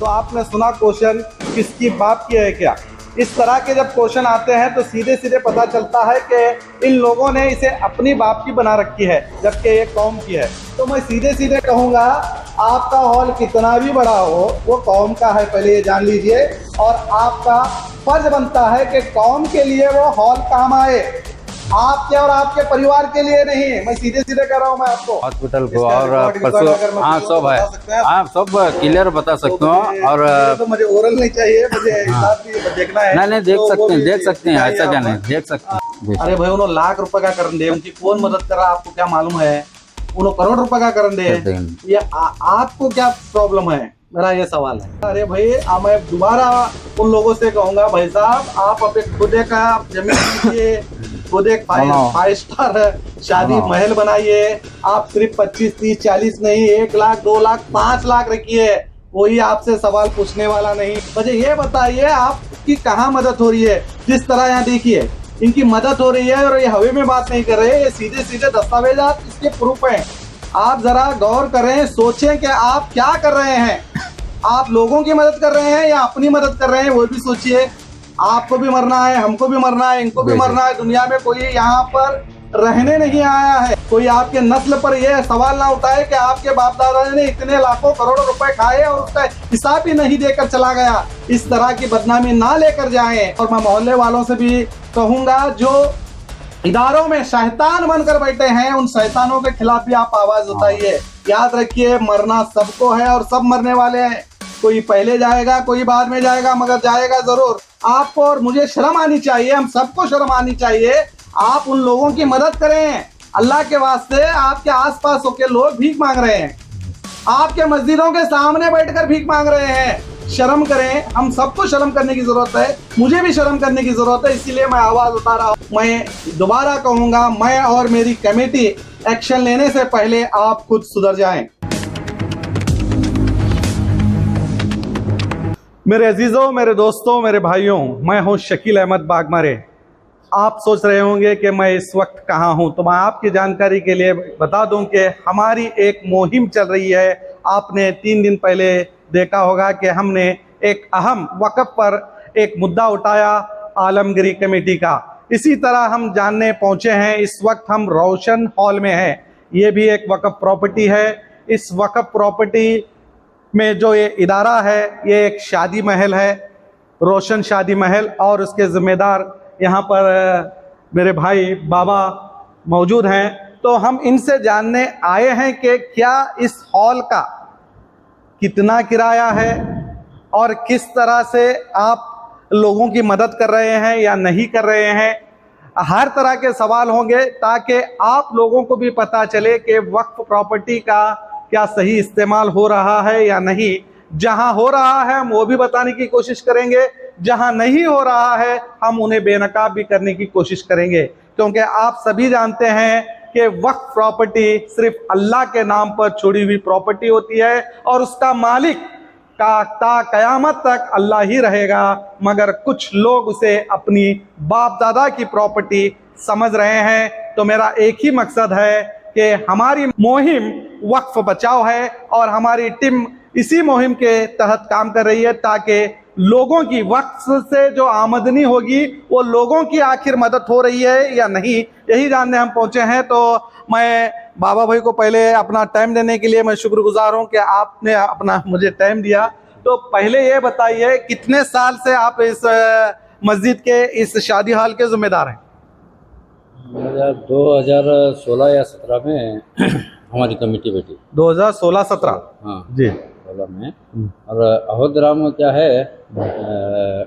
तो आपने सुना क्वेश्चन किसकी बाप की है क्या। इस तरह के जब क्वेश्चन आते हैं तो सीधे सीधे पता चलता है कि इन लोगों ने इसे अपनी बाप की बना रखी है, जबकि ये कौम की है। तो मैं सीधे सीधे कहूँगा, आपका हॉल कितना भी बड़ा हो वो कौम का है, पहले ये जान लीजिए। और आपका फर्ज बनता है कि कौम के लिए वो हॉल काम आए, आपके और आपके परिवार के लिए नहीं। मैं सीधे सीधे कह रहा हूँ मैं आपको। हॉस्पिटल को और पशु, हाँ सब है, हाँ सब क्लियर बता सकते हो। और तो मुझे ओरल नहीं चाहिए, मुझे हिसाब भी देखना है। नहीं देख सकते हैं, देख सकते हैं, ऐसा क्या नहीं, देख सकते हैं। अरे भाई उन्होंने लाख रुपए का करन दे, उनकी कौन मदद कर रहा है आपको क्या मालूम है। उन्होंने करोड़ रुपए का करन दे, ये आपको क्या प्रॉब्लम है, मेरा ये सवाल है। अरे भाई मैं दोबारा उन लोगों से कहूंगा, भाई साहब आप अपने खुद का जमीन लीजिए, खुद एक 5 स्टार शादी महल बनाइए। आप सिर्फ 25, 30, 40 नहीं, 1 लाख, 2 लाख, 5 लाख रखिए, कोई आपसे सवाल पूछने वाला नहीं। मुझे ये बताइए आपकी कहाँ मदद हो रही है। जिस तरह यहाँ देखिए इनकी मदद हो रही है और ये हवा में बात नहीं कर रहे, ये सीधे सीधे दस्तावेजात इसके प्रूफ हैं। आप जरा गौर करें, सोचें कि आप क्या कर रहे हैं। आप लोगों की मदद कर रहे हैं या अपनी मदद कर रहे हैं, वो भी सोचिए। आपको भी मरना है, हमको भी मरना है, इनको भी मरना है। दुनिया में कोई यहाँ पर रहने नहीं आया है। कोई आपके नस्ल पर यह सवाल ना उठाए कि आपके बाप दादा ने इतने लाखों करोड़ों रुपए खाए और उसका हिसाब ही नहीं देकर चला गया। इस तरह की बदनामी ना लेकर जाएं। और मैं मोहल्ले वालों से भी कहूंगा, जो इदारों में शैतान बनकर बैठे हैं, उन शैतानों के खिलाफ भी आप आवाज उठाइए। याद रखिए, मरना सबको है और सब मरने वाले हैं। कोई पहले जाएगा, कोई बाद में जाएगा, मगर जाएगा जरूर। आपको और मुझे शर्म आनी चाहिए, हम सबको शर्म आनी चाहिए। आप उन लोगों की मदद करें, अल्लाह के वास्ते। आपके आसपास होके लोग भीख मांग रहे हैं, आपके मस्जिदों के सामने बैठकर भीख मांग रहे हैं। शर्म करें, हम सबको शर्म करने की जरूरत है, मुझे भी शर्म करने की जरूरत है। इसीलिए मैं आवाज उठा रहा हूँ। मैं दोबारा कहूंगा, मैं और मेरी कमेटी एक्शन लेने से पहले आप खुद सुधर जाएं। मेरे अजीजों, मेरे दोस्तों, मेरे भाइयों, मैं हूं शकील अहमद बागमारे। आप सोच रहे होंगे कि मैं इस वक्त कहां हूं, तो मैं आपकी जानकारी के लिए बता दूं कि हमारी एक मुहिम चल रही है। आपने 3 दिन पहले देखा होगा कि हमने एक अहम वक़्फ़ पर एक मुद्दा उठाया, आलमगिरी कमेटी का। इसी तरह हम जानने पहुंचे हैं, इस वक्त हम रोशन हॉल में हैं। ये भी एक वक़्फ़ प्रॉपर्टी है। इस वक़्फ़ प्रॉपर्टी में जो ये इदारा है, ये एक शादी महल है, रोशन शादी महल। और उसके ज़िम्मेदार यहाँ पर मेरे भाई बाबा मौजूद हैं। तो हम इनसे जानने आए हैं कि क्या इस हॉल का कितना किराया है और किस तरह से आप लोगों की मदद कर रहे हैं या नहीं कर रहे हैं। हर तरह के सवाल होंगे ताकि आप लोगों को भी पता चले कि वक्फ प्रॉपर्टी का क्या सही इस्तेमाल हो रहा है या नहीं। जहां हो रहा है हम वो भी बताने की कोशिश करेंगे, जहां नहीं हो रहा है हम उन्हें बेनकाब भी करने की कोशिश करेंगे। क्योंकि आप सभी जानते हैं कि वक्फ प्रॉपर्टी सिर्फ अल्लाह के नाम पर छोड़ी हुई प्रॉपर्टी होती है और उसका मालिक का ता कयामत तक अल्लाह ही रहेगा। मगर कुछ लोग उसे अपनी बाप दादा की प्रॉपर्टी समझ रहे हैं। तो मेरा एक ही मकसद है कि हमारी मुहिम वक्फ बचाओ है और हमारी टीम इसी मुहिम के तहत काम कर रही है ताकि लोगों की वक्फ से जो आमदनी होगी वो लोगों की आखिर मदद हो रही है या नहीं, यही जानने हम पहुंचे हैं। तो मैं बाबा भाई को पहले अपना टाइम देने के लिए मैं शुक्रगुजार हूं कि आपने अपना मुझे टाइम दिया। तो पहले ये बताइए, कितने साल से आप इस मस्जिद के इस शादी हॉल के जिम्मेदार हैं? 2016 या 17 में हमारी कमेटी बैठी। 2016-17? हाँ जी, 16 में। और अहोदराम क्या है,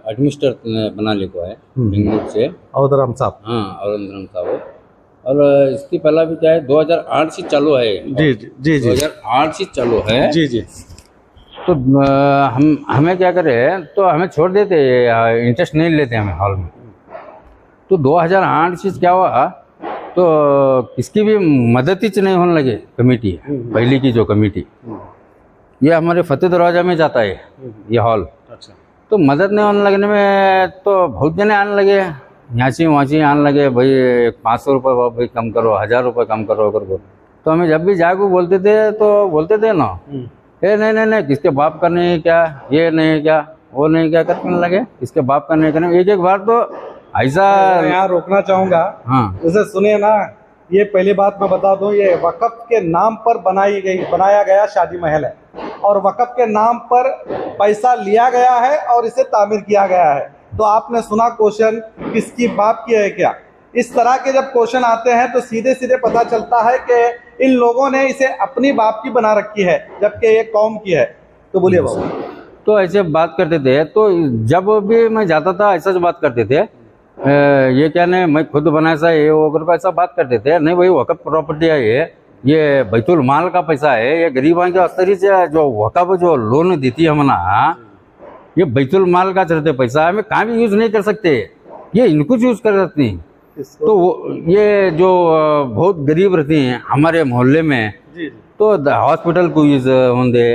एडमिनिस्ट्रेटर बना लिखा है बेंगलुरु से, अहोदराम साहब। हाँ अहोदराम साहब। और इसकी पहला भी क्या है, 2008 से चालू है। जी जी जी जी, 2008 से चालू है। जी जी। तो हमें क्या करें, तो हमें छोड़ देते, इंटरेस्ट नहीं लेते हमें हॉल में। तो 2008 से क्या हुआ, तो किसकी भी मदद ही नहीं होने लगे। कमेटी पहली की जो कमेटी, ये हमारे फतेह दरवाजा में जाता है ये हॉल। अच्छा। तो मदद नहीं होने लगने में तो बहुत जने आने लगे, यहाँ से वहाँ से आने लगे, भाई 500 रुपये भाई कम करो, 1000 रुपये कम करो करके। तो हमें जब भी जाके बोलते थे तो बोलते थे ना ए नहीं नहीं नहीं, किसके बाप का नहीं क्या, ये नहीं क्या, वो नहीं क्या करने लगे, किसके बाप का नहीं करने। एक एक बार तो ऐसा। मैं यहाँ रोकना चाहूंगा। हाँ जैसे सुनिए ना, ये पहली बात मैं बता दूं, ये वक़्फ़ के नाम पर बनाया गया शादी महल है, और वक़्फ़ के नाम पर पैसा लिया गया है और इसे तामीर किया गया है। तो आपने सुना क्वेश्चन, किसकी बाप की है क्या? इस तरह के जब क्वेश्चन आते हैं तो सीधे सीधे पता चलता है कि इन लोगों ने इसे अपनी बाप की बना रखी है, जबकि ये कौम की है। तो बोलिए बाबू। तो ऐसे बात करते थे, तो जब भी मैं जाता था ऐसा जो बात करते थे, ये क्या नहीं मैं खुद बनाया सा ये वो करके ऐसा बात करते थे। नहीं भाई, वक़्फ़ प्रॉपर्टी है ये बैतुल माल का पैसा है, ये गरीबों के अस्तरी से जो वक़्फ़ जो लोन देती है हमना, ये बैतुल माल का चलते पैसा हमें कहाँ भी यूज़ नहीं कर सकते, ये इनको यूज़ कर सकती हैं। तो ये जो बहुत गरीब रहती हैं हमारे मोहल्ले में, तो हॉस्पिटल को यूज़ होंगे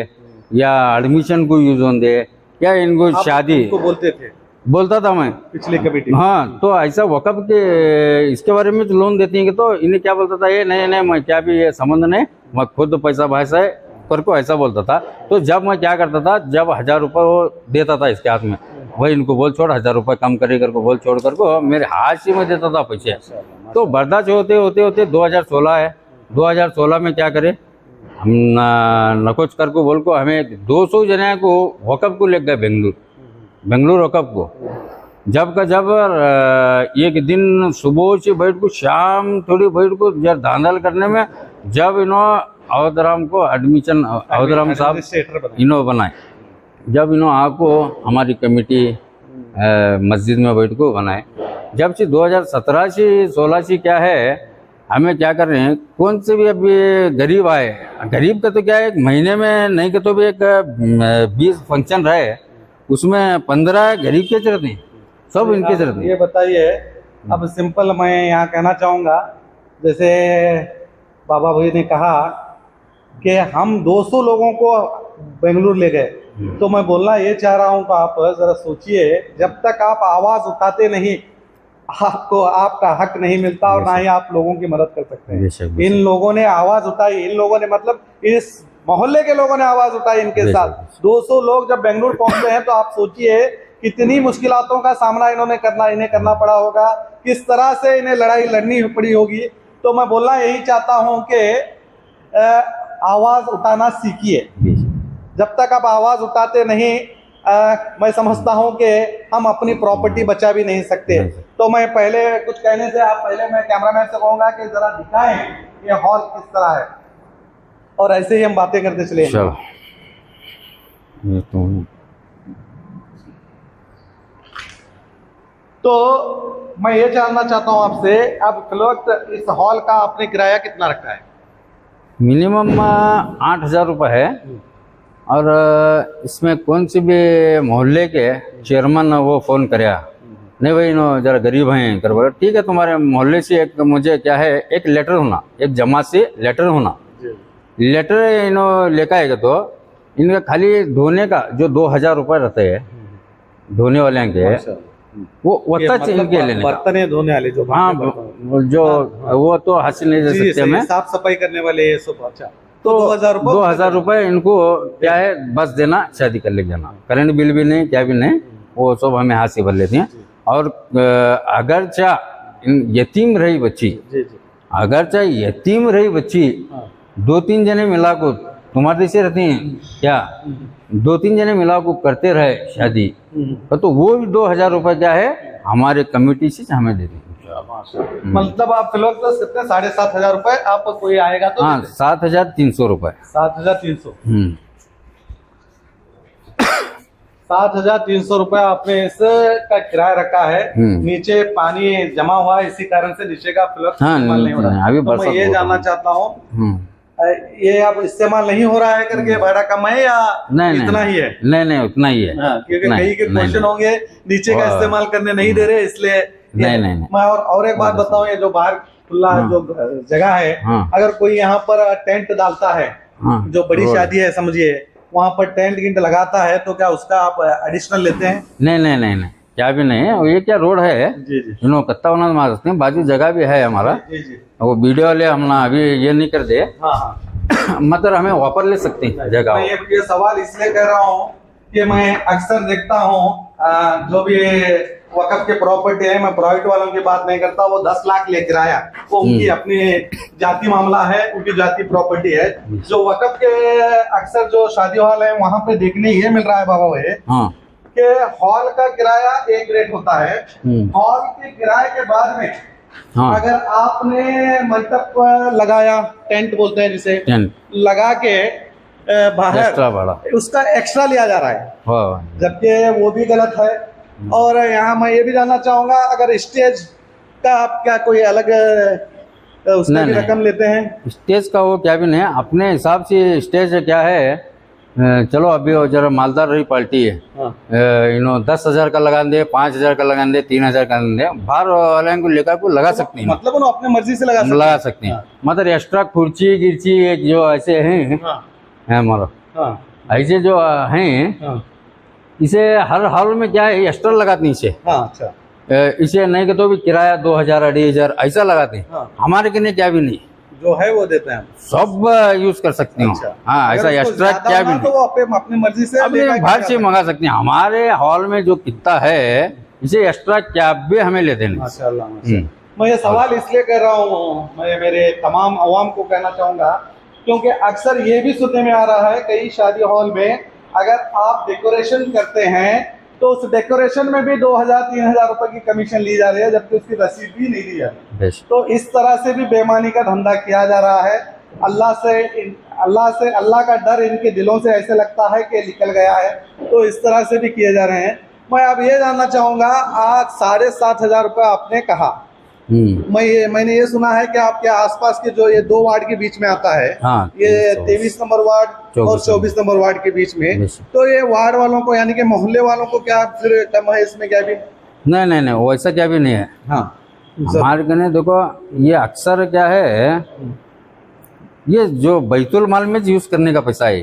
या एडमिशन को यूज़ होंगे या इनको शादी को बोलते थे, बोलता था मैं पिछली कमेटी। हाँ, तो ऐसा वक़्फ़ के इसके बारे में लोन देती हैं कि, तो इन्हें क्या बोलता था, ये नहीं नहीं मैं क्या भी ये संबंध नहीं, मैं खुद पैसा भाषा है पर को ऐसा बोलता था। तो जब मैं क्या करता था, जब 1000 रुपये वो देता था इसके हाथ में, वही इनको बोल छोड़ 1000 रुपये कम करे कर को बोल छोड़ कर को मेरे हाथ से में देता था पैसे। तो बर्दाश्त होते होते होते 2016 है, 2016 में क्या करे हम नकोच कर को बोल को हमें 200 जने को वक़्फ़ को ले गए बेंगलुरु वक़्फ़ को। जब का जब एक दिन सुबह से बैठ को शाम थोड़ी बैठ को जब धांधल करने में, जब इन्हों अवधराम को एडमिशन अवधराम साहब इन्हों बनाए, जब इन्हों आपको हमारी कमेटी मस्जिद में बैठ को बनाए, जब से 2017 से 16 से क्या है हमें क्या कर रहे हैं, कौन से भी अभी गरीब आए, गरीब का तो क्या है एक महीने में नहीं कि तो भी एक 20 फंक्शन रहे, उसमें 15 गरीब के चलते हैं, सब इनके चलते हैं। ये बताइए, अब सिंपल मैं यहाँ कहना चाहूँगा, जैसे बाबा भाई ने कहा कि हम 200 लोगों को बेंगलुरु ले गए, तो मैं बोलना ये चाह रहा हूँ कि आप ज़रा सोचिए, जब तक आप आवाज़ उठाते नहीं आपको आपका हक नहीं मिलता और ना ही आप लोगों की मदद कर सकते हैं। इन लोगों ने आवाज़ उठाई, इन लोगों ने मतलब इस मोहल्ले के लोगों ने आवाज़ उठाई इनके साथ। 200 लोग जब बेंगलुरु पहुंचते हैं तो आप सोचिए कितनी मुश्किलातों का सामना इन्हें करना पड़ा होगा, किस तरह से इन्हें लड़ाई लड़नी पड़ी होगी। तो मैं बोलना यही चाहता हूँ कि आवाज़ उठाना सीखिए। जब तक आप आवाज़ उठाते नहीं, मैं समझता हूँ कि हम अपनी प्रॉपर्टी बचा भी नहीं सकते। तो मैं पहले कुछ कहने से पहले मैं कैमरामैन से कहूँगा कि ज़रा दिखाएं ये हॉल किस तरह है, और ऐसे ही हम बातें करते चले। तो मैं ये जानना चाहता हूँ आपसे, अब फिलहाल इस हॉल का आपने किराया कितना रखा है? मिनिमम 8000 रुपये है, और इसमें कौन सी भी मोहल्ले के चेयरमैन वो फ़ोन कराया, नहीं भाई नो जरा गरीब हैं कर बोला, ठीक है तुम्हारे मोहल्ले से एक मुझे क्या है एक लेटर होना, एक जमा से लेटर होना, लेटर इन्हों लेकर आएगा तो इनका खाली धोने का जो 2000 रुपये रहते हैं धोने वाले के, वो तक इनके लेने बर्तन धोने वाले जो, हाँ जो वो तो हासिल नहीं दे सकते हमें, साफ सफाई करने वाले ये सब। अच्छा, तो 2000 रुपये इनको क्या है बस देना, शादी कर ले जाना, करंट बिल भी नहीं क्या भी नहीं, वो सब हमें हाथ से भर लेती हैं। और अगर चाहे यतीम रही बच्ची, अगर चाहे यतीम रही बच्ची 2-3 जने मिला को तुम्हारे जैसे रहती हैं क्या, 2-3 जने मिला को करते रहे शादी, तो वो भी 2000 रुपये क्या है हमारे कमेटी से हमें दे दें। मतलब आप फिलहाल तो कितने 7500 रुपये आप कोई आएगा तो? हाँ 7300 रुपये। 7300 7300 रुपये आपने इसका किराया रखा है। नीचे पानी जमा हुआ है, इसी कारण से नीचे का फ्लक्स इस्तेमाल नहीं हो रहा है। तो मैं ये जानना चाहता हूँ ये अब इस्तेमाल नहीं हो रहा है करके भाड़ा कम है या इतना ही है? नहीं उतना ही है, क्योंकि कई के क्वेश्चन होंगे नीचे का इस्तेमाल करने नहीं दे रहे, इसलिए नहीं। मैं और एक बात बताऊं, ये जो बाहर खुला जो जगह है, अगर कोई यहाँ पर टेंट डालता है, जो बड़ी शादी है समझिए, वहाँ पर टेंट लगाता है, तो क्या उसका आप एडिशनल लेते हैं? नहीं क्या भी नहीं है। ये क्या रोड है जिन्होंने कत्ता मार सकते हैं, बाजू जगह भी है हमारा, वो वीडियो वाले हम ना अभी ये नहीं कर दे। मतलब हमें वापर ले सकते हैं जगह। मैं ये सवाल इसलिए कर रहा हूँ कि मैं अक्सर देखता हूँ जो भी वक़्फ़ के प्रॉपर्टी है, मैं प्राइवेट वालों की बात नहीं करता, वो 10 लाख ले किराया, वो उनकी अपनी जाति मामला है, उनकी जाति प्रॉपर्टी है। जो वक़्फ़ के अक्सर जो शादी हॉल है वहां पे देखने ये मिल रहा है बाबा भाई हाँ कि हॉल का किराया एक रेट होता है, हॉल के किराए के बाद में हाँ अगर आपने मंडप लगाया, टेंट बोलते हैं जिसे, टेंट लगा के बाहर एक्स्ट्रा भाड़ा उसका एक्स्ट्रा लिया जा रहा है, हाँ जबकि वो भी गलत है। और यहाँ मैं ये भी जानना चाहूंगा, अगर स्टेज का आप क्या कोई अलग उसमें भी रकम लेते हैं? स्टेज का वो क्या भी नहीं है, अपने हिसाब से स्टेज क्या है। चलो अभी वो जरा मालदार रही पार्टी है, इन्हों 10,000 का लगा दे, 5,000 का लगा दे, 3,000 का दे, बाहर वाले को लेकर को लगा सकते हैं, मतलब उन्होंने अपने मर्जी से लगा सकते हैं। मतलब एक्स्ट्रा खुर्ची गिरची जो ऐसे हैं हमारा, ऐसे जो हैं इसे हर हॉल में क्या है एक्स्ट्रा लगाते हैं इसे। अच्छा, इसे नहीं कि तो भी किराया 2,000 2,500 ऐसा लगाते हैं। हमारे के लिए क्या भी नहीं, जो है वो देते हैं, सब यूज कर सकते हो। अच्छा। हाँ, ऐसा एक्स्ट्रा क्या भी नहीं, तो वो अपनी मर्जी से अपने बाहर से मंगा सकते हैं। हमारे हॉल में जो कितना है इसे एक्स्ट्रा क्या भी हमें ले देना। माशाल्लाह। मैं ये सवाल इसलिए कर रहा हूँ, मैं मेरे तमाम अवाम को कहना चाहूंगा, क्योंकि अक्सर ये भी सुनने में आ रहा है कई शादी हॉल में अगर आप डेकोरेशन करते हैं तो उस डेकोरेशन में भी 2,000-3,000 रुपए की कमीशन ली जा रही है, जबकि उसकी रसीद भी नहीं दी जा रही। तो इस तरह से भी बेईमानी का धंधा किया जा रहा है। अल्लाह का डर इनके दिलों से ऐसे लगता है कि निकल गया है, तो इस तरह से भी किए जा रहे हैं। मैं अब ये जानना चाहूंगा, आज 7,500 रुपये आपने कहा, मैंने ये सुना है कि आपके आसपास के जो ये 2 वार्ड के बीच में आता है, हाँ, ये 23 नंबर वार्ड और 24 नंबर वार्ड के बीच में, तो ये वार्ड वालों को यानी कि मोहल्ले वालों को क्या फिर कम है इसमें? क्या भी नहीं वैसा क्या भी नहीं है। हाँ, हमारे कहने देखो, ये अक्सर क्या है, ये जो बैतुल माल में यूज करने का पैसा है,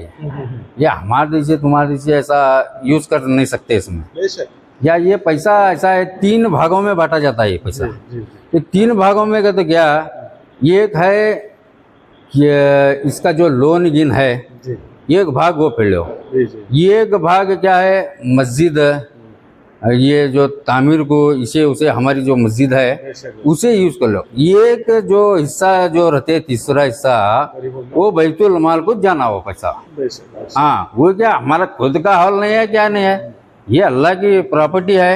ये हमारे दीजिए तुम्हारे दीजिए ऐसा यूज कर नहीं सकते इसमें। या ये पैसा ऐसा है 3 भागों में बांटा जाता है ये पैसा। ये 3 भागों में का तो क्या, एक है कि इसका जो लोन गिन है, एक भाग वो पढ़ लो, एक भाग क्या है मस्जिद, ये जो तामीर को इसे उसे हमारी जो मस्जिद है उसे यूज कर लो। एक जो हिस्सा जो रहते, तीसरा हिस्सा वो बैतुल माल को जाना हो पैसा। हाँ, वो क्या हमारा खुद का हॉल नहीं है, क्या नहीं है, ये अल्लाह की प्रॉपर्टी है।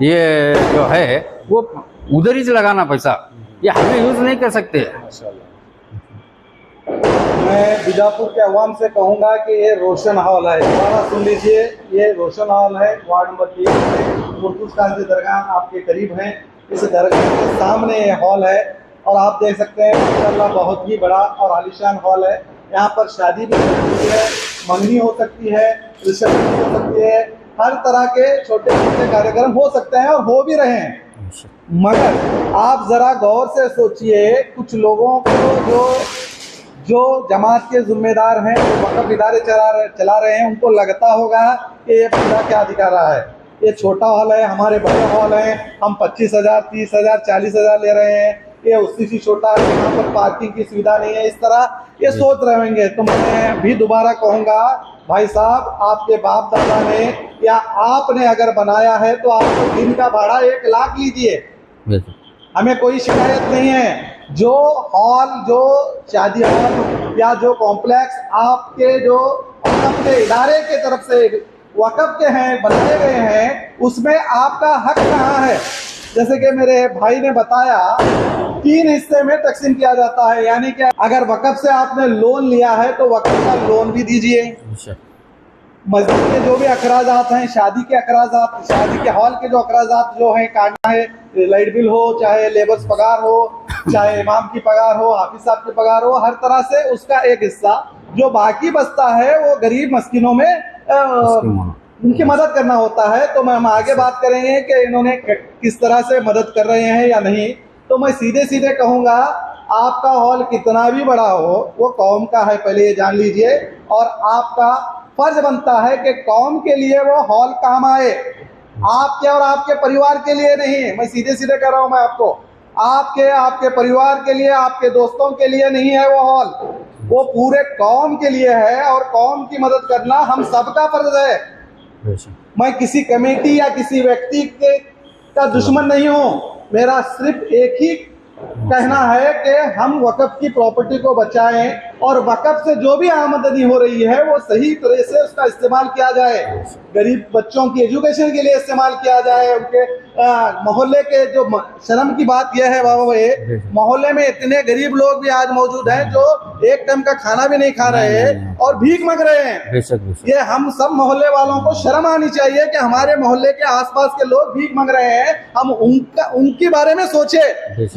ये जो है वो उधर ही से लगाना पैसा, ये हमें यूज नहीं कर सकते। मैं बीजापुर के अवाम से कहूँगा कि ये रोशन हॉल है, दोबारा सुन लीजिए, ये रोशन हॉल है, वार्ड नंबर 3 मुर्तुज़ काजी दरगाह आपके करीब है। इस दरगाह के सामने ये हॉल है और आप देख सकते हैं माशाअल्लाह बहुत ही बड़ा और आलीशान हॉल है। यहाँ पर शादी भी हो सकती है, मंगनी हो सकती है, रिसेप्शन हो सकती है, हर तरह के छोटे छोटे कार्यक्रम हो सकते हैं और हो भी रहे हैं। मगर आप जरा गौर से सोचिए, कुछ लोगों को जो जमात के जिम्मेदार हैं, जो वक़्फ़ इदारे चला रहे हैं, उनको लगता होगा कि ये बंदा क्या दिखा रहा है, ये छोटा हॉल है, हमारे बड़े हॉल हैं, हम 25,000, 30,000, 40,000 ले रहे हैं, ये उससे भी छोटा है, यहाँ पर पार्किंग की सुविधा नहीं है, इस तरह ये सोच रहे होंगे। तो मैं भी दोबारा कहूँगा, भाई साहब, आपके बाप दादा ने या आपने अगर बनाया है तो आपको दिन का भाड़ा 1 लाख लीजिए, हमें कोई शिकायत नहीं है। जो हॉल, जो शादी हॉल या जो कॉम्प्लेक्स आपके जो अपने इदारे के तरफ से वक़्फ़ के हैं, बनाए गए हैं, उसमें आपका हक कहाँ है? जैसे कि मेरे भाई ने बताया 3 हिस्से में तकसीम किया जाता है, यानी कि अगर वक़्फ़ से आपने लोन लिया है तो वक़्फ़ का लोन भी दीजिए। मस्जिद के जो भी अखराजात हैं, शादी के अखराजात, शादी के हॉल के जो अखराजात जो हैं काटना है, लाइट बिल हो, चाहे लेबर्स पगार हो, चाहे इमाम की पगार हो, हाफिज साहब की पगार हो, हर तरह से उसका एक हिस्सा जो बाकी बचता है वो गरीब मस्किनों में उनकी मदद करना होता है। तो हम आगे बात करेंगे कि इन्होंने किस तरह से मदद कर रहे हैं या नहीं। तो मैं सीधे सीधे कहूँगा, आपका हॉल कितना भी बड़ा हो वो कौम का है, पहले ये जान लीजिए, और आपका फर्ज बनता है कि कौम के लिए वो हॉल काम आए, आपके और आपके परिवार के लिए नहीं। मैं सीधे सीधे कह रहा हूँ, मैं आपको, आपके परिवार के लिए, आपके दोस्तों के लिए नहीं है वो हॉल, वो पूरे कौम के लिए है और कौम की मदद करना हम सबका फर्ज है। बेशक मैं किसी कमेटी या किसी व्यक्ति का दुश्मन नहीं हूँ। मेरा सिर्फ एक ही कहना है कि हम वक़्फ़ की प्रॉपर्टी को बचाएं और वक़्फ़ से जो भी आमदनी हो रही है वो सही तरह से उसका इस्तेमाल किया जाए। गरीब बच्चों की एजुकेशन के लिए इस्तेमाल किया जाए। उनके मोहल्ले के जो शर्म की बात यह है बाबा भाई, मोहल्ले में इतने गरीब लोग भी आज मौजूद हैं जो एक टाइम का खाना भी नहीं खा रहे हैं और भीख मांग रहे हैं। बेशक ये हम सब मोहल्ले वालों को शर्म आनी चाहिए कि हमारे मोहल्ले के आसपास के लोग भीख मांग रहे हैं, हम उनके बारे में सोचे।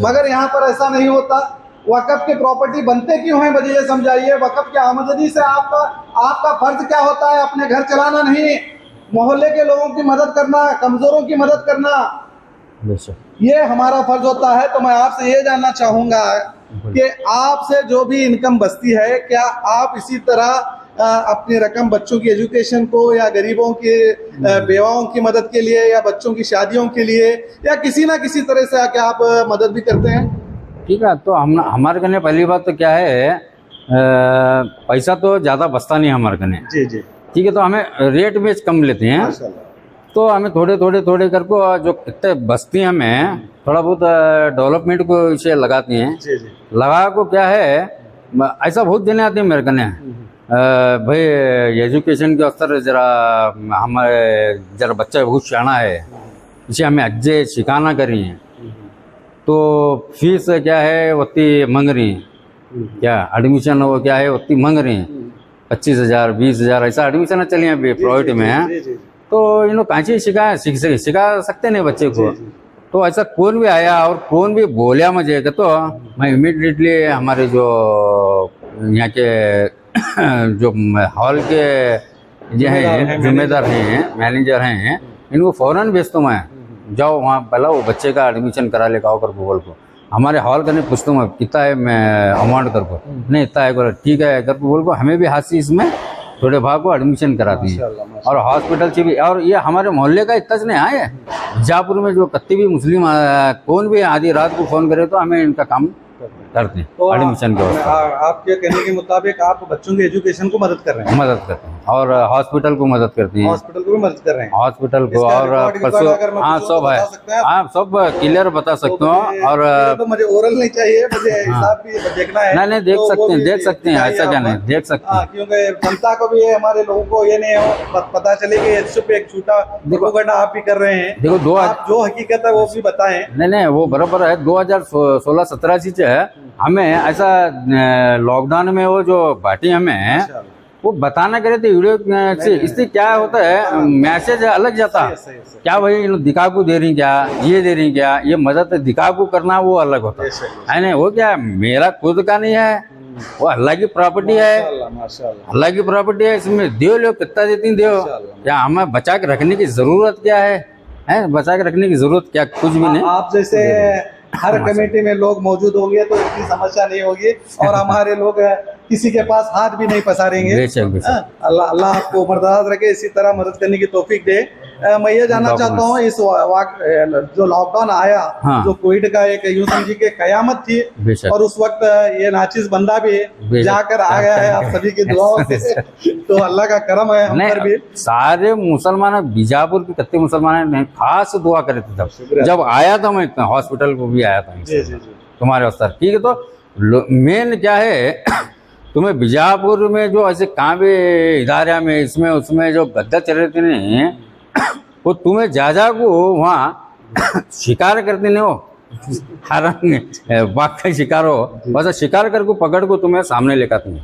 मगर यहाँ पर ऐसा नहीं होता। वक़्फ़ की प्रॉपर्टी बनते क्यों है मुझे ये समझाइए। वक़्फ़ की आमदनी से आपका फर्ज क्या होता है? अपने घर चलाना नहीं, मोहल्ले के लोगों की मदद करना, कमजोरों की मदद करना, ये हमारा फर्ज होता है। तो मैं आपसे ये जानना चाहूंगा कि आपसे जो भी इनकम बचती है, क्या आप इसी तरह अपनी रकम बच्चों की एजुकेशन को या गरीबों की बेवाओं की मदद के लिए या बच्चों की शादियों के लिए या किसी ना किसी तरह से आके आप मदद भी करते हैं? ठीक है, तो हम हमारे कने पहली बात तो क्या है, पैसा तो ज़्यादा बचता नहीं हमारे कने। जी जी, ठीक है, तो हमें रेट में कम लेते हैं, तो हमें थोड़े करके जो कितने बचती हैं हमें थोड़ा बहुत डेवलपमेंट को इसे लगाती हैं। जी जी, लगा को क्या है, ऐसा बहुत देने आते हैं मेरे कने, भाई एजुकेशन के स्तर जरा हमारे जरा बच्चा बहुत सियाना है, इसे हमें अज्जे सिखाना करी है, तो फीस क्या है उतनी मंग रही हैं, क्या एडमिशन वो क्या है उतनी मंग रही हैं, 25,000 20,000 ऐसा एडमिशन चले हैं अभी प्राइवेट में है। तो इन लोग कहाँ से सिखा सकते नहीं बच्चे को। तो ऐसा कौन भी आया और कौन भी बोलिया मुझे कि तो मैं इमीडिएटली हमारे जो यहाँ के जो हॉल के ये हैं जिम्मेदार हैं, मैनेजर हैं, इनको फ़ौरन भेजता हूँ मैं, जाओ वहाँ पहला वो बच्चे का एडमिशन करा ले आओ कर बोल को, हमारे हॉल करने पूछता हूँ मैं कितना है, मैं अमाउंट कर को नहीं इतना है कर, ठीक है कर बोल को, हमें भी हाथ से इसमें थोड़े भाग को एडमिशन कराती हैं। और हॉस्पिटल से भी, और ये हमारे मोहल्ले का इतना नहीं आए, जयपुर में जो कत्ती भी मुस्लिम कौन भी आधी रात को फ़ोन करे तो हमें इनका काम करते हैं। तो एडमिशन के वास्ते आपके कहने के मुताबिक आप बच्चों की एजुकेशन को मदद कर रहे हैं? मदद करते हैं और हॉस्पिटल को मदद करती हैं। हॉस्पिटल को भी मदद कर रहे हैं? हॉस्पिटल को और हाँ सब है, हाँ सब क्लियर बता सकते हो। और तो मुझे ओरल नहीं चाहिए, मुझे हिसाब भी देखना है। नहीं देख सकते हैं ऐसा क्या नहीं, देख सकते हैं, क्योंकि जनता को भी हमारे लोगों को ये नहीं पता चले कि सिर्फ एक छूटा प्रोपेगेंडा आप भी कर रहे हैं। देखो जो हकीकत है वो भी बताएं। नहीं वो बराबर है। 2016-17 से हमें ऐसा लॉकडाउन में वो जो बाटी हमें वो बताना करे थे वीडियो से, इससे क्या होता है मैसेज अलग जाता है। क्या भाई दिखाकू दे रही क्या, ये दे रही क्या, ये मदद दिखाकू करना वो अलग होता है नहीं, वो क्या मेरा खुद का नहीं है, वो अल्लाह की प्रॉपर्टी है, अल्लाह की प्रॉपर्टी है, इसमें दो लो कितना देती दो, क्या हमें बचा के रखने की जरूरत क्या है बचा के रखने की जरूरत क्या, कुछ भी नहीं। आप जैसे हर कमेटी में लोग मौजूद होंगे तो इतनी समस्या नहीं होगी और हमारे लोग किसी के पास हाथ भी नहीं पसारेंगे। अल्लाह आपको मर्दाद रखे, इसी तरह मदद करने की तौफीक दे। मैं ये जानना चाहता हूँ, इस जो लॉकडाउन आया, जो कोविड का एक यूं समझिए कि कयामत थी, और उस वक्त ये नाचिस बंदा भी जाकर आ गया है आप सभी की दुआओं से, तो अल्लाह का करम है हम पर भी। सारे मुसलमान बीजापुर के कितने मुसलमान ने खास दुआ करे थे तब जब आया था, मैं हॉस्पिटल को भी आया था तुम्हारे वास्ते। ठीक है, तो मेन क्या है, तुम्हें बीजापुर में जो ऐसे कहाँ भी इदारे में इसमें उसमें जो गद्दा चल रहे थे नहीं, वो तुम्हें जा को वहाँ शिकार करते नहीं हो, बाघ का शिकार हो, वैसा शिकार करके पकड़ को तुम्हें सामने लेकर आते।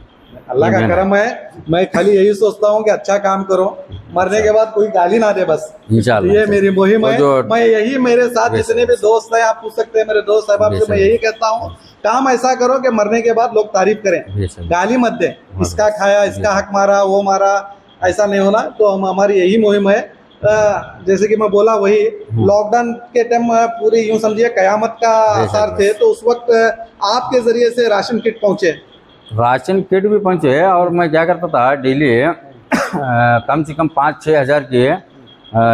अल्लाह का करम है। मैं खाली यही सोचता हूँ कि अच्छा काम करो, मरने के बाद कोई गाली ना दे, बस ये मेरी मुहिम है। मैं यही, मेरे साथ जितने भी दोस्त हैं, आप पूछ सकते हैं मेरे दोस्त साहब से, मैं यही कहता हूँ काम ऐसा करो कि मरने के बाद लोग तारीफ करें, गाली मत दे, इसका खाया, इसका हक मारा, वो मारा, ऐसा नहीं होना। तो हमारी यही मुहिम है। जैसे कि मैं बोला, वही लॉकडाउन के टाइम पूरी यूं समझिए कयामत का आसार थे, तो उस वक्त आपके जरिए से राशन किट पहुंचे, राशन किट भी पहुंचे। और मैं क्या करता था डेली कम से कम 5-6 हज़ार की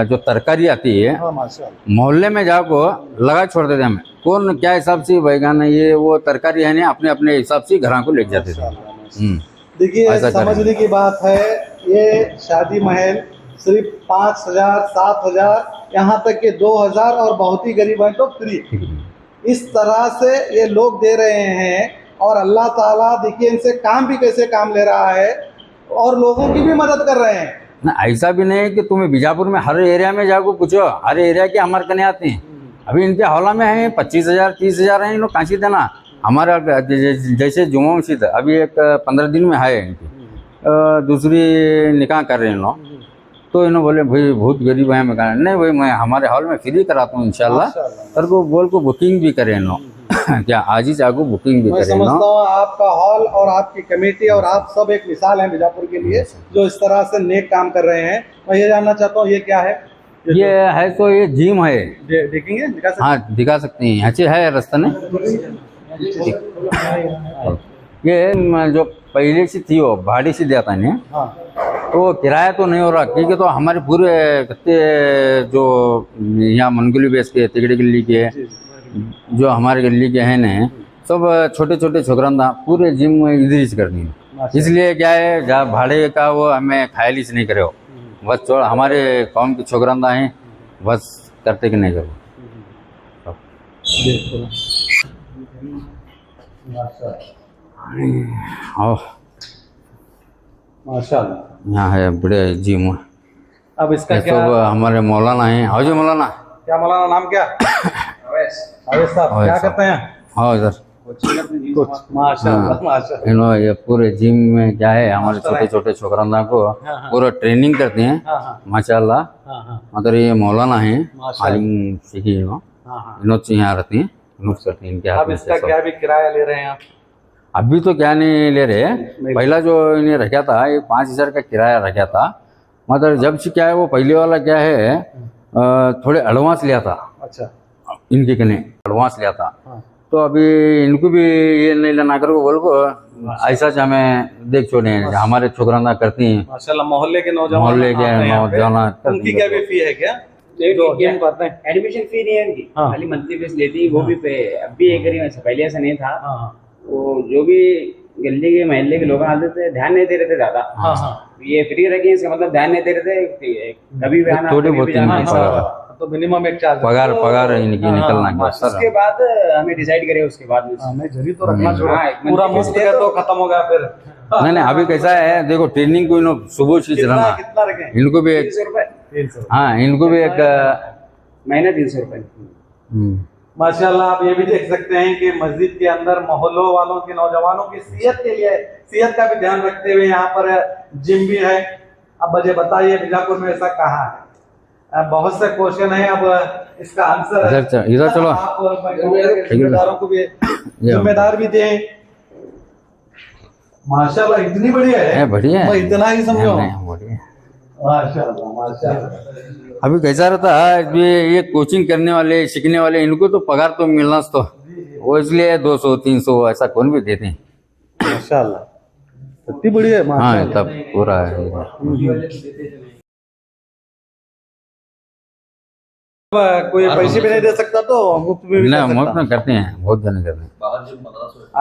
जो तरकारी आती है मोहल्ले में जाको लगा छोड़ देते हमें, कौन क्या हिसाब से बैगन ये वो तरकारी है नहीं, अपने अपने हिसाब से घर को ले जाते थे। देखिए ऐसा समझने करेंगे। की बात है, ये शादी महल सिर्फ 5,000 7,000 यहाँ तक कि 2,000 और बहुत ही गरीब हैं तो फ्री, इस तरह से ये लोग दे रहे हैं। और अल्लाह ताला देखिए इनसे काम भी कैसे काम ले रहा है और लोगों की भी मदद कर रहे हैं। ना ऐसा भी नहीं है कि तुम्हें बीजापुर में हर एरिया में जाकर पूछो, हर एरिया के हमारे कने आते हैं। अभी इनके हौला में है 25,000 30,000 है, इन लोग कांची देना हमारा जैसे जुम्मा मस्जिद अभी एक 15 दिन में है इनकी दूसरी निकाह कर रहे हैं इन लोग। तो इन्होंने बोले भाई बहुत गरीब है, मैं कहा नहीं भाई मैं हमारे हॉल में फ्री कराता हूँ इंशाल्लाह। सर को बोल को बुकिंग भी करें लो क्या आज ही चाहू बुकिंग भी मैं करें समझता लो। हूँ आपका हॉल और आपकी कमेटी और आप सब एक मिसाल हैं बीजापुर के लिए जो इस तरह से नेक काम कर रहे हैं। मैं ये जानना चाहता हूँ ये क्या है? ये है तो ये जिम है। देखेंगे, दिखा सकते हाँ दिखा सकते हैं, अच्छे है रास्ता ने। ये जो पहले से थी वो भाड़ी से दिया था इन्हें, हाँ तो किराया तो नहीं हो रहा क्योंकि तो हमारे पूरे कत्ते जो यहाँ मनगुली बेस के तिगड़ी गली के जो हमारे गली के हैं ने सब छोटे छोटे छोकरा था पूरे जिम इधर ही कर दी। इसलिए क्या है जहाँ भाड़े का वो हमें ख्याल ही से नहीं करे हो, बस छोड़ हमारे कौम के छोकरा था हैं बस करते कि नहीं करो। माशाल्लाह। यहाँ है बड़े जिम। अब इसका ये क्या सब हमारे मौलाना हैं। हाँ जी मौलाना। क्या मौलाना नाम क्या? अवैस साहब अवैस क्या साहब। करते हैं? हाँ इधर माशाल्लाह माशाल्लाह। इन्होंने ये पूरे जिम में क्या है हमारे छोटे छोटे छोकरा को पूरा ट्रेनिंग करते हैं माशाल्लाह। मतलब ये मौलाना हैं आलिम सीखी इन्होंने यहाँ रहते हैं इन्होंने करते हैं इनके हाथ अब में इसका से क्या भी किराया ले रहे हैं आप? अभी तो क्या नहीं ले रहे, पहला जो इन्हें रखा था ये 5,000 का किराया रखा था। मतलब जब से क्या है वो पहले वाला क्या है थोड़े एडवांस लिया था। अच्छा इनके कने एडवांस लिया था। हाँ। तो अभी इनको भी ये नहीं लेना करो बोल को ऐसा हमें देख छोड़े हमारे छोकरा करती हैं माशाल्लाह। मोहल्ले के नौजवान मोहल्ले के आते हैं यहाँ पे। नौजवान उनकी क्या भी फी है क्या? जो गेम करते हैं एडमिशन फी नहीं है उनकी, हाँ। खाली मंथली फीस लेती है वो भी पे। अब भी एक करीब ऐसा पहले ऐसा नहीं था। हाँ वो जो भी गली के महल्ले के लोग आते थे ध्यान नहीं दे रहे थे ज्यादा। हाँ हाँ। ये फ्री रखी इसका मतलब ध्यान नहीं दे रहे थे, कभी भी आना थोड़ी कभी बहुत भी जाना। इनकी पगार तो मिनिमम एक चार्ज पगार इनकी निकलना है उसके बाद हमें डिसाइड करे उसके बाद में। हमें जरी तो रखना छोड़ा, हाँ, पूरा मंथली मुफ्त फीस का ले तो तो- खत्म हो गया फिर। नहीं नहीं अभी कैसा है देखो ट्रेनिंग को इन्हों सुबह से कितना चलाना कितना रखें? इनको भी एक 300 रुपए 300। हाँ इनको भी एक महीना 300 रुपए। माशाल्लाह आप ये भी देख सकते हैं कि मस्जिद के अंदर मोहल्लों वालों के नौजवानों की सेहत के लिए सेहत का भी ध्यान रखते हुए यहाँ पर जिम भी है। अब मुझे बताइए बीजापुर में ऐसा कहाँ है? अब बहुत से क्वेश्चन है, अब इसका आंसर इधर चलो आप जिम्मेदारों को भी जिम्मेदार भी दें। माशाल्लाह इतनी बढ़िया है, बढ़िया मैं इतना ही समझो। बढ़िया। माशाल्लाह माशाल्लाह। अभी कैसा रहता है ये कोचिंग करने वाले सीखने वाले इनको तो पगार तो मिलना तो वो इसलिए 200 300 ऐसा कौन भी देते हैं। माशाल्लाह इतनी बढ़िया है। हाँ माशाल्लाह तब पूरा है। कोई पैसे भी नहीं दे सकता तो मुफ्त में भी ना कर मुफ्त सकता। में करते हैं बहुत जने करते हैं।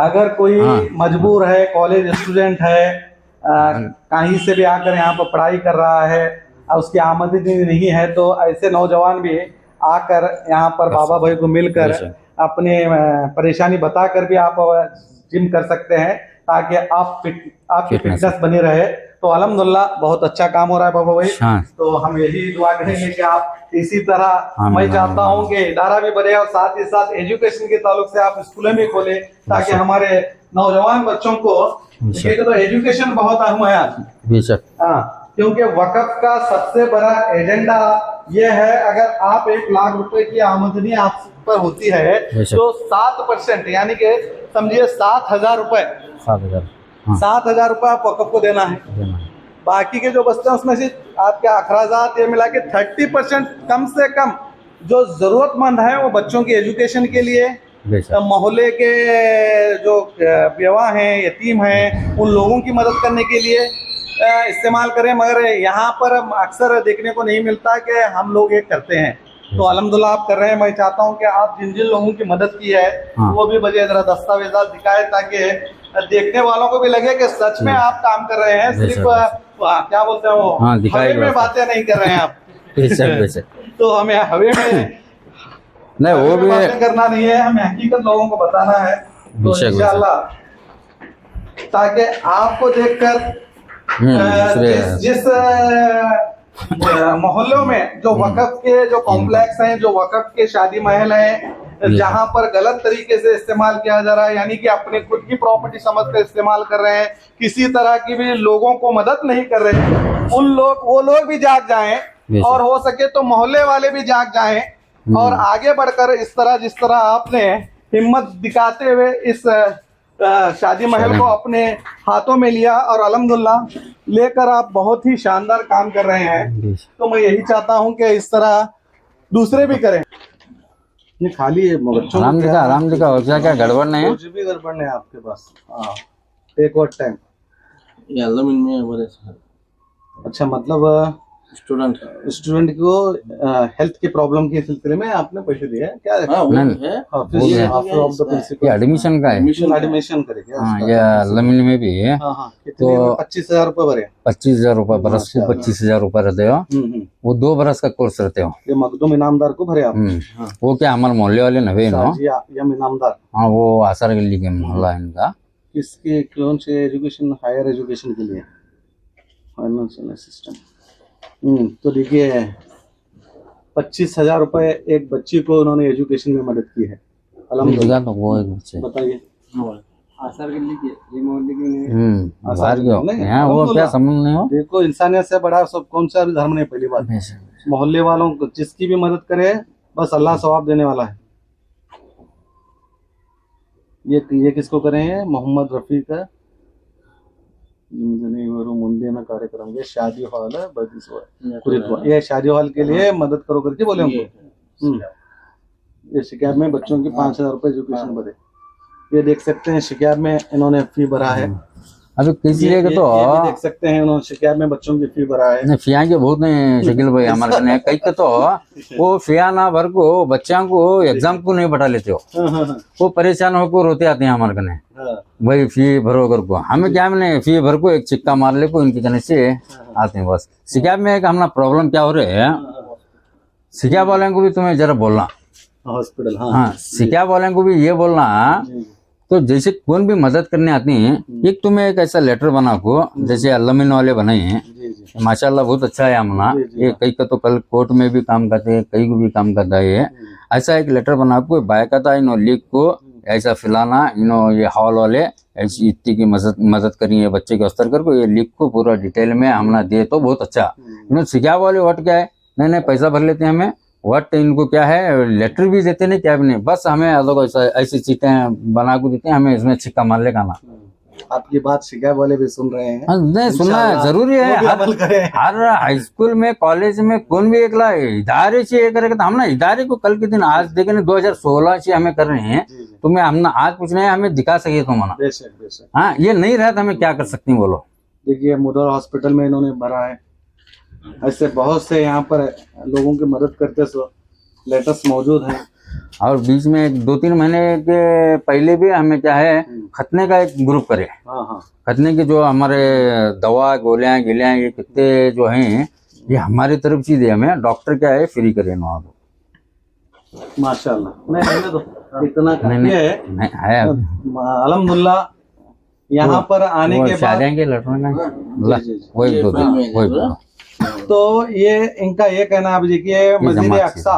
अगर कोई हाँ। मजबूर है, कॉलेज स्टूडेंट है, कहीं से भी आकर यहाँ पर पढ़ाई कर रहा है और उसकी आमदनी नहीं है तो ऐसे नौजवान भी आकर यहाँ पर बाबा भाई को मिलकर बेशक। अपनी परेशानी बताकर भी आप जिम कर सकते हैं ताकि आपकी फिटनेस। फिटनेस बनी रहे। तो अल्हम्दुलिल्लाह बहुत अच्छा काम हो रहा है बाबा भाई। हाँ। तो हम यही दुआ करेंगे कि आप इसी तरह, आमीन, मैं चाहता आमीन, हूँ कि इदारा भी बढ़े और साथ ही साथ एजुकेशन के ताल्लुक से आप स्कूलें भी खोले ताकि हमारे नौजवान बच्चों को, क्योंकि तो एजुकेशन बहुत अहम है आज। बेशक हाँ, क्योंकि वक़्फ़ का सबसे बड़ा एजेंडा ये है, अगर आप 1 लाख रुपए की आमदनी आप पर होती है बेशक। तो 7% यानी कि समझिए 7,000 रुपए, 7,000 हाँ 7,000 रुपए आप वक़्फ़ को देना है। देना है। बाकी के जो बचते हैं उसमें से आपके अखराजात ये मिला के 30% कम से कम जो जरूरतमंद है वो बच्चों की एजुकेशन के लिए, बेशक मोहल्ले के जो बेवा हैं, यतीम हैं, उन लोगों की मदद करने के लिए इस्तेमाल करें। मगर यहाँ पर अक्सर देखने को नहीं मिलता कि हम लोग ये करते हैं। तो अल्हम्दुलिल्लाह आप कर रहे हैं। मैं चाहता हूँ कि आप जिन जिन लोगों की मदद की है हाँ। वो भी वजह जरा दस्तावेजात दिखाए ताकि देखने वालों को भी लगे कि सच में आप काम कर रहे हैं, सिर्फ क्या बोलते हैं वो, हाँ, दिखाई हवे में देता। बातें नहीं कर रहे हैं आप। बेशक बेशक। तो हमें हवे में नहीं वो भी बातें करना नहीं है, हमें हकीकत लोगों को बताना है। तो बेशक, इंशाल्लाह, ताकि आपको देखकर जिस मोहल्लों में जो वक़्फ़ के जो कॉम्प्लेक्स हैं, जो वक़्फ़ के शादी महल हैं, जहां पर गलत तरीके से इस्तेमाल किया जा रहा है, यानी कि अपने खुद की प्रॉपर्टी समझकर इस्तेमाल कर रहे हैं, किसी तरह की भी लोगों को मदद नहीं कर रहे हैं, वो लोग भी जाग जाएं, और हो सके तो मोहल्ले वाले भी जाग जाएं, और आगे बढ़कर इस तरह जिस तरह आपने हिम्मत दिखाते हुए इस शादी महल को अपने हाथों में लिया, और अल्हम्दुलिल्लाह लेकर आप बहुत ही शानदार काम कर रहे हैं। तो मैं यही चाहता हूं कि इस तरह दूसरे भी करें। ये खाली है बच्चों आराम दिखा और क्या गड़बड़ नहीं है, कुछ भी गड़बड़ नहीं है आपके पास। हाँ, टेक और टाइम। ये अलमिन में बड़े अच्छा, मतलब स्टूडेंट को हेल्थ की प्रॉब्लम के सिलसिले में आपने पैसे दिए हैं क्या? ये एडमिशन का है, एडमिशन करेंगे। हाँ ये लमिन में भी है। तो 25,000 रुपए भरे। 25,000 रुपए बरस को 25,000 रुपए रहते हो, वो 2 बरस का कोर्स रहते हो। ये मखदूम इनामदार को भरे आप? वो क्या हमारे मोहल्ले वाले नवे नो, इनामदार। हाँ वो आसार गली के मोहल्ला इनका। किसके कौन से एजुकेशन? हायर एजुकेशन के लिए फाइनेंशियल असिस्टेंट। तो देखिए 25,000 रुपए एक बच्ची को उन्होंने एजुकेशन में मदद की है। अल्हम्दुलिल्लाह। तो वो एक बच्चे बताइए, आसार गली के ये मोहल्ले के बाहर के यहाँ वो क्या समझ नहीं हो। देखो, इंसानियत से बड़ा सब कौन सा भी धर्म नहीं। पहली बात, मोहल्ले वालों को जिसकी भी मदद करे, बस अल्लाह सवाब देने वाला है। ये किसको करें? मोहम्मद रफी का ಮುಂದಿನ कार्यक्रम ये शादी हॉल है बदिसवा। ये शादी हॉल के लिए मदद करो करके बोले हमको। ये शिकायत में बच्चों की 5,000 रुपए एजुकेशन भरे। ये देख सकते हैं शिकायत में इन्होंने फी भरा है। अभी किसी ये तो भी देख सकते हैं इन्होंने शिकायत में बच्चों की फी भरा है। नहीं फिया के बहुत नहीं शकील भाई हमारे कने कई के तो वो फिया ना भर को बच्चों को एग्जाम को नहीं बैठा लेते हो, वो परेशान होकर रोते आते हैं हमारे कने भाई फी भरो कर को। हमें क्या मैंने फी भर को एक चिक्का मार ले को इनके कने से आते हैं बस। शिकायत में एक हमारा प्रॉब्लम क्या हो रहे है, शिकायत वाले को भी तुम्हें जरा बोलना हॉस्पिटल। हाँ शिकायत वाले को भी ये बोलना, तो जैसे कौन भी मदद करने आती हैं, एक तुम्हें एक ऐसा लेटर बना को जैसे अलमिन वाले बनाए हैं, माशाल्लाह बहुत अच्छा है हमना। ये कई का तो कल कोर्ट में भी काम करते हैं, कई को भी काम करता है। ऐसा एक लेटर बना को बायकाता इनो लिख को ऐसा फिलाना इनो ये हॉल वाले ऐसी इतनी की मदद करी है बच्चे के स्तर कर को, ये लिख को पूरा डिटेल में हमना दे तो बहुत अच्छा। इन्होंने शिकायत वाले वट क्या है, नहीं पैसा भर लेते हैं हमें वट, इनको क्या है लेटर भी देते नहीं क्या भी नहीं, बस हमें अलग ऐसी चीटें बना को देते हैं, हमें इसमें छिक्का मार ले गाना। आपकी बात शिकायत वाले भी सुन रहे हैं। नहीं सुनना जरूरी है। हर हाई स्कूल में कॉलेज में कौन भी एकला इदारे से ये करेगा, तो हम ना इदारे को कल के दिन आज देखे ना 2016 से हमें कर रहे हैं, तो मैं हम आज कुछ नहीं हमें दिखा सके तो मना। हाँ ये नहीं रहा तो हमें क्या कर सकती हूँ बोलो। देखिए मुदर हॉस्पिटल में इन्होंने भरा है, ऐसे बहुत से यहाँ पर लोगों की मदद करते सो लेटेस्ट मौजूद है। और बीच में 2-3 महीने के पहले भी हमें क्या है खतने का एक ग्रुप करे। खतने के जो हमारे दवा गोलियां गिलियां ये कितने जो हैं ये हमारी तरफ से दे, हमें डॉक्टर क्या है फ्री करे ना आप। माशाल्लाह। नहीं तो इतना नहीं है अल्हम्दुलिल्लाह। यहाँ पर आने के बाद वही तो ये इनका ये कहना, आप देखिए मस्जिद अक्सा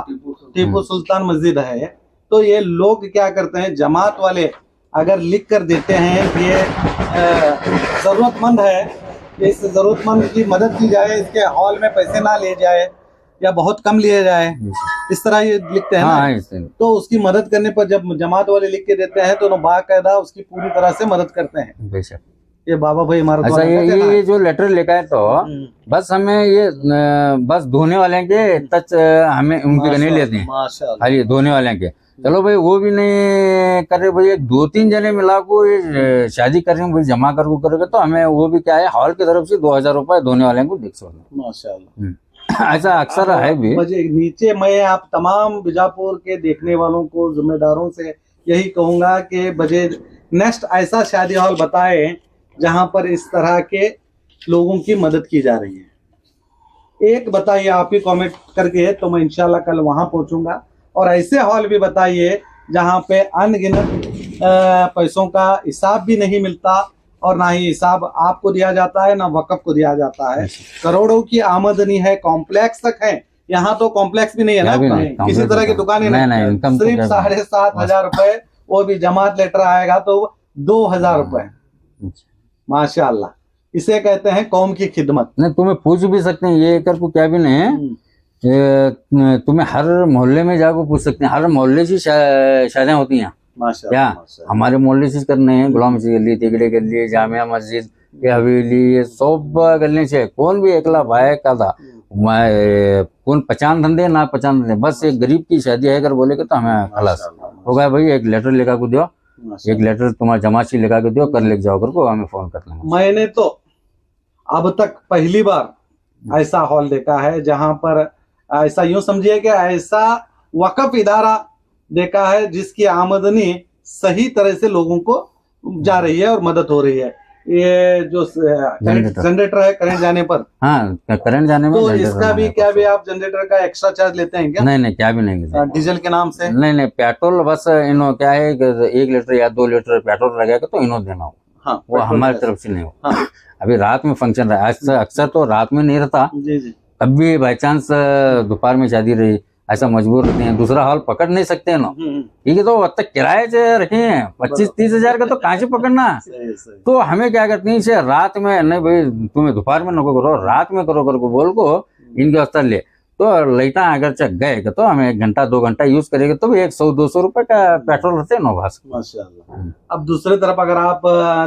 टीपू सुल्तान मस्जिद है, तो ये लोग क्या करते हैं, जमात वाले अगर लिख कर देते हैं कि ये जरूरतमंद है, इस जरूरतमंद की मदद की जाए, इसके हॉल में पैसे ना ले जाए या बहुत कम लिए जाए, इस तरह ये लिखते हैं ना। तो उसकी मदद करने पर जब जमात वाले लिख के देते हैं तो बाकायदा उसकी पूरी तरह से मदद करते हैं। बेशक ये बाबा भाई हमारा अच्छा ये जो लेटर लेकर है तो बस हमें ये बस धोने वाले के टच हमें उनके नहीं लेते हैं, खाली धोने वाले के। चलो भाई वो भी नहीं कर रहे भाई, एक 2-3 जने मिला को ये शादी कर रहे हैं भाई जमा कर को करेगा, तो हमें वो भी क्या है हॉल की तरफ से 2,000 रुपए धोने वाले को देख सकते। माशाल्लाह ऐसा अक्सर है भी। नीचे मैं आप तमाम बीजापुर के देखने वालों को जिम्मेदारों से यही कहूंगा कि बजे नेक्स्ट ऐसा शादी हॉल बताएं जहां पर इस तरह के लोगों की मदद की जा रही है। एक बताइए आप ही कमेंट करके, तो मैं इंशाल्लाह कल वहां पहुंचूंगा। और ऐसे हॉल भी बताइए जहां पे अनगिनत पैसों का हिसाब भी नहीं मिलता, और ना ही हिसाब आपको दिया जाता है ना वक़्फ़ को दिया जाता है। करोड़ों की आमदनी है, कॉम्प्लेक्स तक है। यहाँ तो कॉम्प्लेक्स भी नहीं है ना क्या भी आपका? नहीं, किसी कॉम्प्लेक्स तरह की नहीं। दुकान ही नहीं, नहीं, नहीं, इनकम तो सिर्फ क्या भी नहीं। 7,500 रुपए, वो भी जमात लेटर आएगा तो 2,000 रुपए। माशाअल्लाह, इसे कहते हैं कौम की खिदमत। नहीं, तुम्हें पूछ भी सकते हैं, ये कर को क्या भी नहीं है। तुम्हें हर मोहल्ले में जाकर पूछ सकते हैं, हर मोहल्ले से शादियां होती हैं। क्या हमारे मोहल्ले से करने हैं, गुलाम मस्जिद गली, तिगड़े गली, जामिया मस्जिद, ये हवेली, ये सब गली से कौन भी एकला भाई का था, मैं कौन पहचान धंधे ना पहचान धंधे, बस एक गरीब की शादी है अगर बोलेगे तो हमें खलास हो गया भाई, एक लेटर लिखा को दो, एक लेटर तुम्हारा जमाची लिखा के दो, कर लेके जाओ कर को हमें फोन कर लेंगे। मैंने तो अब तक पहली बार ऐसा हॉल देखा है जहां पर ऐसा, यूं समझिए कि ऐसा वक़्फ़ इदारा देखा है जिसकी आमदनी सही तरह से लोगों को जा रही है और मदद हो रही है। ये जो जनरेटर है करंट जाने पर, हाँ करंट जाने में, तो इसका भी क्या भी आप जनरेटर का एक्स्ट्रा चार्ज लेते हैं क्या? नहीं नहीं, क्या भी नहीं, डीजल के नाम से? नहीं नहीं, पेट्रोल बस इन्हों क्या है कि 1 लीटर या 2 लीटर पेट्रोल लगेगा तो इन्हों देना हो। हाँ, वो हमारी तरफ से नहीं हो। हाँ। अभी रात में फंक्शन रहा, अक्सर तो रात में नहीं रहता, जी जी। कभी बाई चांस दोपहर में शादी रही, ऐसा मजबूर रहते हैं, दूसरा हॉल पकड़ नहीं सकते हैं ना, ठीक है, तो अब तक किराए से रखे हैं 25-30 हजार का, तो कहाँ से पकड़ना। तो हमें क्या करते हैं, रात में नहीं भाई तुम्हें दोपहर में नको करो, रात में करो को बोल को इनकी व्यवस्था ले, तो लेटा अगर चक गए तो हमें 1 घंटा 2 घंटा यूज करेंगे तो भी 100-200 रुपए का पेट्रोल रहते हैं नौ भास। माशाल्लाह। अब दूसरे तरफ अगर आप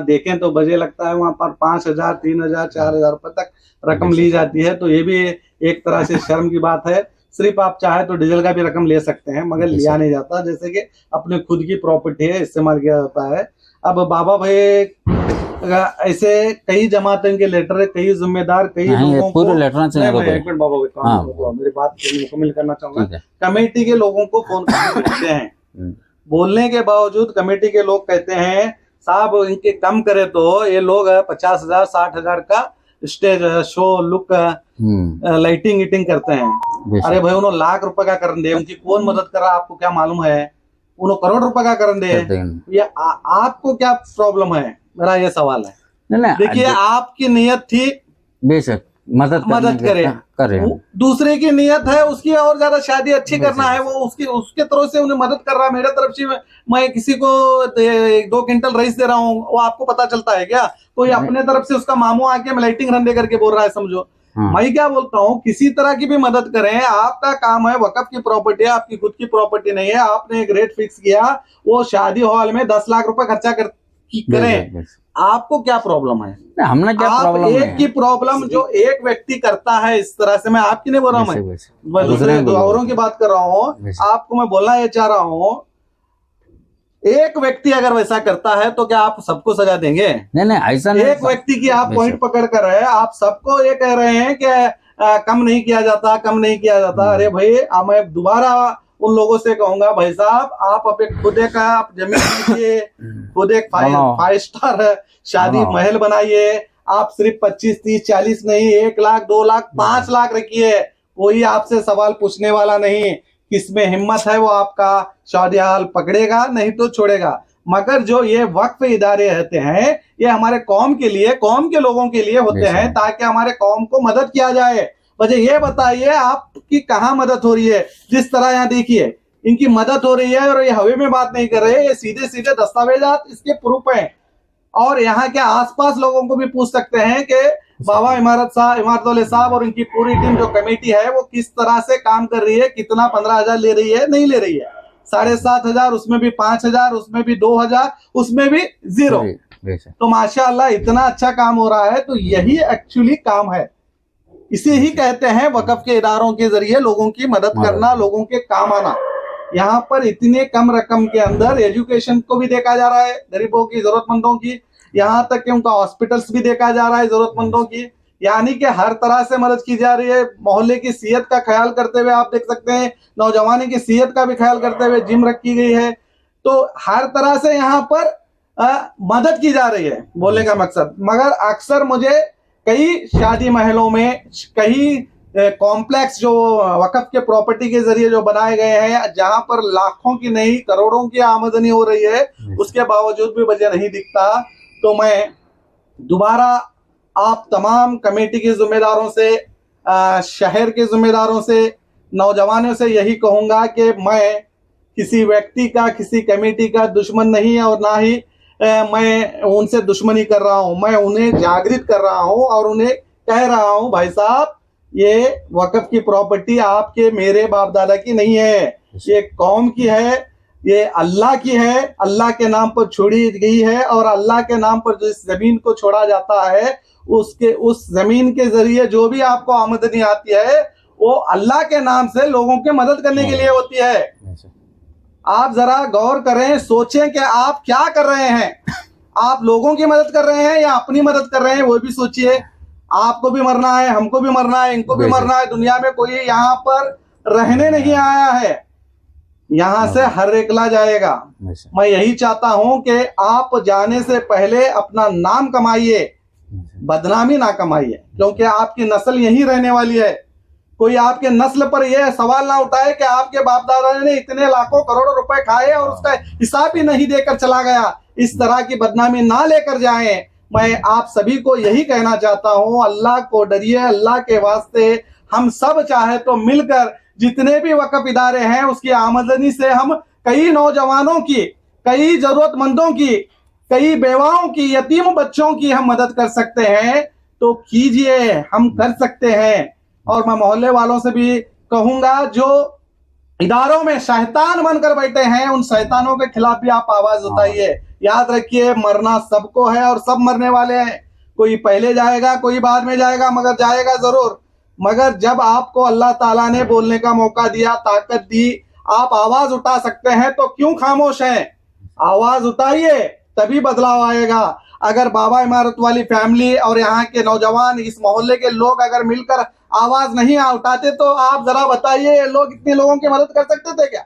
देखें तो बजे लगता है वहां पर 5,000, 3,000, 4,000 रुपए तक रकम ली जाती है, तो ये भी एक तरह से शर्म की बात है। सिर्फ आप चाहे तो डीजल का भी रकम ले सकते हैं, मगर लिया नहीं जाता, जैसे कि अपने खुद की प्रॉपर्टी है, इस्तेमाल किया जाता है। अब बाबा भाई ऐसे कई जमातों के लेटर है, कई जिम्मेदार, कई लोगों को, पूरे लेटर चाहिए। एक मिनट बाबा भाई, मेरी बात मुकम्मल करना चाहूंगा। कमेटी के लोगों को फोन करके पूछते हैं, बोलने के बावजूद कमेटी के लोग कहते हैं साहब इनके कम करे तो ये लोग 50,000 60,000 का stage show look lighting eating करते हैं। अरे भाई उन्होंने लाख रुपए का करन दे, उनकी कौन मदद कर रहा है आपको क्या मालूम है? उन्होंने करोड़ रुपए का करन दे, ये आपको क्या प्रॉब्लम है? मेरा ये सवाल है। देखिए आपकी नियत थी बेशक मदद करे, दूसरे की नियत है उसकी और ज्यादा शादी अच्छी करना है, वो उसके तरफ से उन्हें मदद कर रहा है। मेरे तरफ से मैं किसी को 2 क्विंटल राइस दे रहा हूँ, वो आपको पता चलता है क्या? तो ये अपने तरफ से उसका मामू आके लाइटिंग रंडे करके बोल रहा है, समझो। मैं क्या बोलता हूँ, किसी तरह की भी मदद करें, आपका काम है, वक़्फ़ की प्रॉपर्टी है, आपकी खुद की प्रॉपर्टी नहीं है। आपने एक रेट फिक्स किया, वो शादी हॉल में 10 लाख रुपए खर्चा करें, आपको क्या प्रॉब्लम है? हमने क्या प्रॉब्लम है? एक की प्रॉब्लम जो एक व्यक्ति करता है इस तरह से, मैं आपकी नहीं बोल रहा हूँ, मैं दूसरे औरों की बात कर रहा हूँ। आपको मैं बोलना ये चाह रहा हूँ, एक व्यक्ति अगर वैसा करता है तो क्या आप सबको सजा देंगे? नहीं ऐसा नहीं। एक व्यक्ति की आप पॉइंट पकड़ कर है, आप सबको ये कह रहे हैं कि कम नहीं किया जाता, कम नहीं किया जाता। अरे भाई मैं दोबारा उन लोगों से कहूंगा, भाई साहब आप अपने खुद एक आप जमीन लीजिए, खुद एक 5 स्टार शादी महल बनाइए। आप सिर्फ 25, 30, 40 नहीं, 1 लाख, 2 लाख, 5 लाख रखिए, कोई आपसे सवाल पूछने वाला नहीं। किसमें हिम्मत है वो आपका शादी हॉल पकड़ेगा, नहीं तो छोड़ेगा। मगर जो ये वक्फ इदारे रहते हैं, ये हमारे कौम के लिए, कौम के लोगों के लिए होते हैं, ताकि हमारे कौम को मदद किया जाए। मुझे ये बताइए आपकी कहाँ मदद हो रही है? जिस तरह यहाँ देखिए इनकी मदद हो रही है, और ये हवे में बात नहीं कर रहे, ये सीधे सीधे दस्तावेजात इसके प्रूफ हैं। और यहाँ के आसपास लोगों को भी पूछ सकते हैं कि बाबा इमारत वाले साहब और इनकी पूरी टीम जो कमेटी है वो किस तरह से काम कर रही है, कितना 15,000 ले रही है, नहीं ले रही है, 7,500, उसमें भी 5,000, उसमें भी 2,000, उसमें भी 0। तो माशाअल्लाह इतना अच्छा काम हो रहा है। तो यही एक्चुअली काम है, इसे ही कहते हैं वक़्फ़ के इदारों के जरिए लोगों की मदद करना, लोगों के काम आना। यहाँ पर इतने कम रकम के अंदर एजुकेशन को भी देखा जा रहा है, गरीबों की, जरूरतमंदों की, यहाँ तक कि उनका हॉस्पिटल्स भी देखा जा रहा है जरूरतमंदों की। यानी कि हर तरह से मदद की जा रही है। मोहल्ले की सेहत का ख्याल करते हुए आप देख सकते हैं, नौजवानी की सेहत का भी ख्याल करते हुए जिम रखी गई है। तो हर तरह से यहाँ पर मदद की जा रही है, बोलने का मकसद। मगर अक्सर मुझे कई शादी महलों में, कई कॉम्प्लेक्स जो वक्फ के प्रॉपर्टी के जरिए जो बनाए गए हैं, जहां पर लाखों की नहीं करोड़ों की आमदनी हो रही है, उसके बावजूद भी वजह नहीं दिखता। तो मैं दोबारा आप तमाम कमेटी के जिम्मेदारों से, शहर के जिम्मेदारों से, नौजवानों से यही कहूंगा कि मैं किसी व्यक्ति का, किसी कमेटी का दुश्मन नहीं है, और ना ही मैं उनसे दुश्मनी कर रहा हूं। मैं उन्हें जागृत कर रहा हूं और उन्हें कह रहा हूं, भाई साहब, ये वक्फ की प्रॉपर्टी आपके मेरे बाप दादा की नहीं है, ये कौम की है, ये अल्लाह की है, अल्लाह के नाम पर छोड़ी गई है। और अल्लाह के नाम पर जो इस जमीन को छोड़ा जाता है, उसके उस जमीन के जरिए जो भी आपको आमदनी आती है, वो अल्लाह के नाम से लोगों की मदद करने के लिए होती है। आप जरा गौर करें, सोचें कि आप क्या कर रहे हैं। आप लोगों की मदद कर रहे हैं या अपनी मदद कर रहे हैं, वो भी सोचिए। आपको भी मरना है, हमको भी मरना है, इनको भी मरना है। दुनिया में कोई यहाँ पर रहने नहीं आया है, यहाँ से हर एकला जाएगा। मैं यही चाहता हूं कि आप जाने से पहले अपना नाम कमाइए, बदनामी ना कमाइए, क्योंकि आपकी नस्ल यहीं रहने वाली है। कोई आपके नस्ल पर यह सवाल ना उठाए कि आपके बाप दादा ने इतने लाखों करोड़ों रुपए खाए और उसका हिसाब ही नहीं देकर चला गया। इस तरह की बदनामी ना लेकर जाएं। मैं आप सभी को यही कहना चाहता हूं, अल्लाह को डरिए। अल्लाह के वास्ते हम सब चाहे तो मिलकर जितने भी वक्फ इदारे हैं, उसकी आमदनी से हम कई नौजवानों की, कई जरूरतमंदों की, कई बेवाओं की, यतीम बच्चों की हम मदद कर सकते हैं। तो कीजिए, हम कर सकते हैं। और मैं मोहल्ले वालों से भी कहूंगा, जो इदारों में शैतान बनकर बैठे हैं, उन शैतानों के खिलाफ भी आप आवाज उठाइए। याद रखिए, मरना सबको है और सब मरने वाले हैं। कोई पहले जाएगा, कोई बाद में जाएगा, मगर जाएगा जरूर। मगर जब आपको अल्लाह ताला ने बोलने का मौका दिया, ताकत दी, आप आवाज उठा सकते हैं, तो क्यों खामोश हैं? आवाज उठाइए, तभी बदलाव आएगा। अगर बाबा इमारत वाली फैमिली और यहाँ के नौजवान, इस मोहल्ले के लोग अगर मिलकर आवाज नहीं उठाते, तो आप जरा बताइए, ये लोग इतने लोगों की मदद कर सकते थे क्या?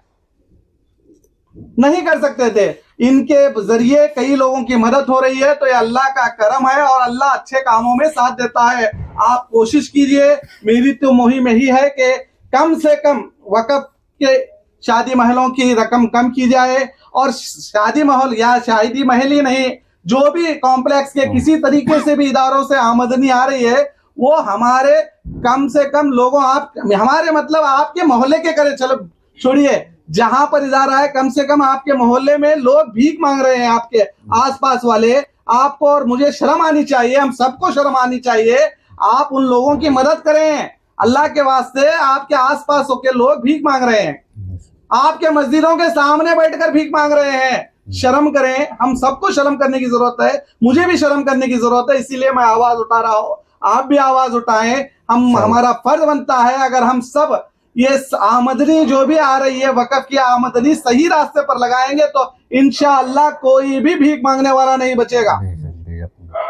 नहीं कर सकते थे। इनके जरिए कई लोगों की मदद हो रही है, तो ये अल्लाह का करम है और अल्लाह अच्छे कामों में साथ देता है। आप कोशिश कीजिए। मेरी तो मुहिम यही है कि कम से कम वक्फ के शादी महलों की रकम कम की जाए, और शादी महल या शादी महल ही नहीं, जो भी कॉम्प्लेक्स के किसी तरीके से भी इदारों से आमदनी आ रही है, वो हमारे कम से कम लोगों, आप हमारे मतलब आपके मोहल्ले के करे। चलो छोड़िए, जहां पर इदारा है, कम से कम आपके मोहल्ले में लोग भीख मांग रहे हैं, आपके आसपास वाले। आपको और मुझे शर्म आनी चाहिए, हम सबको शर्म आनी चाहिए। आप उन लोगों की मदद करें। अल्लाह के वास्ते, आपके आसपास के लोग भीख मांग रहे हैं, आपके मस्जिदों के सामने बैठकर भीख मांग रहे हैं। शर्म करें। हम सबको शर्म करने की जरूरत है, मुझे भी शर्म करने की जरूरत है। इसीलिए मैं आवाज उठा रहा हूं, आप भी आवाज उठाएं। हमारा फर्ज बनता है, अगर हम सब ये आमदनी जो भी आ रही है, वक्फ की आमदनी सही रास्ते पर लगाएंगे, तो इंशाअल्लाह कोई भी भीख मांगने वाला नहीं बचेगा।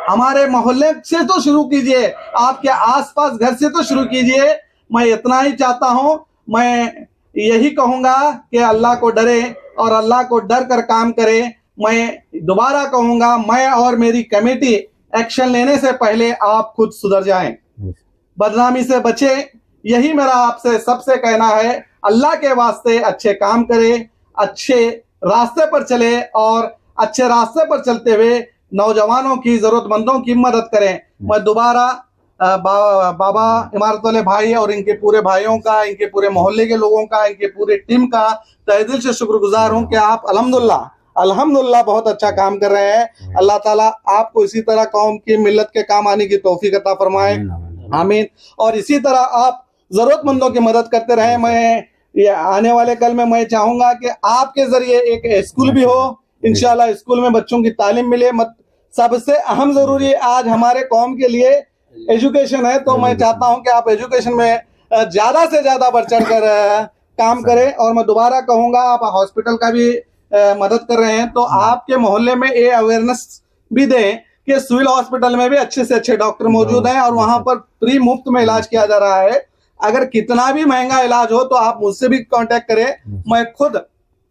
हमारे मोहल्ले से तो शुरू कीजिए, आपके आसपास घर से तो शुरू कीजिए। मैं इतना ही चाहता हूं। मैं यही कहूंगा कि अल्लाह को डरे और अल्लाह को डर कर काम करे। मैं दोबारा कहूंगा, मैं और मेरी कमेटी एक्शन लेने से पहले आप खुद सुधर जाएं, बदनामी से बचें। यही मेरा आपसे सबसे कहना है। अल्लाह के वास्ते अच्छे काम करें, अच्छे रास्ते पर चले, और अच्छे रास्ते पर चलते हुए नौजवानों की, जरूरतमंदों की मदद करें। मैं दोबारा बाबा इमारत वाले भाई और इनके पूरे भाइयों का, इनके पूरे मोहल्ले के लोगों का, इनके पूरे टीम का तहे दिल से शुक्रगुजार हूं कि आप अल्हम्दुलिल्लाह बहुत अच्छा काम कर रहे हैं। अल्लाह ताला आपको इसी तरह कौम की, मिल्लत के काम आने की तौफीक अता फरमाए, आमीन। और इसी तरह आप जरूरतमंदों की मदद करते रहे। मैं ये आने वाले कल में मैं चाहूंगा कि आपके जरिए एक स्कूल भी हो, इंशाल्लाह स्कूल में बच्चों की तालीम मिले। सबसे अहम जरूरी आज हमारे कौम के लिए एजुकेशन है, तो मैं चाहता हूं कि आप एजुकेशन में ज्यादा से ज्यादा बढ़ चढ़ कर काम करें। और मैं दोबारा कहूंगा, आप हॉस्पिटल का भी मदद कर रहे हैं, तो आपके मोहल्ले में ये अवेयरनेस भी दें कि सिविल हॉस्पिटल में भी अच्छे से अच्छे डॉक्टर मौजूद हैं और वहां पर फ्री मुफ्त में इलाज किया जा रहा है। अगर कितना भी महंगा इलाज हो तो आप मुझसे भी कांटेक्ट करें। मैं खुद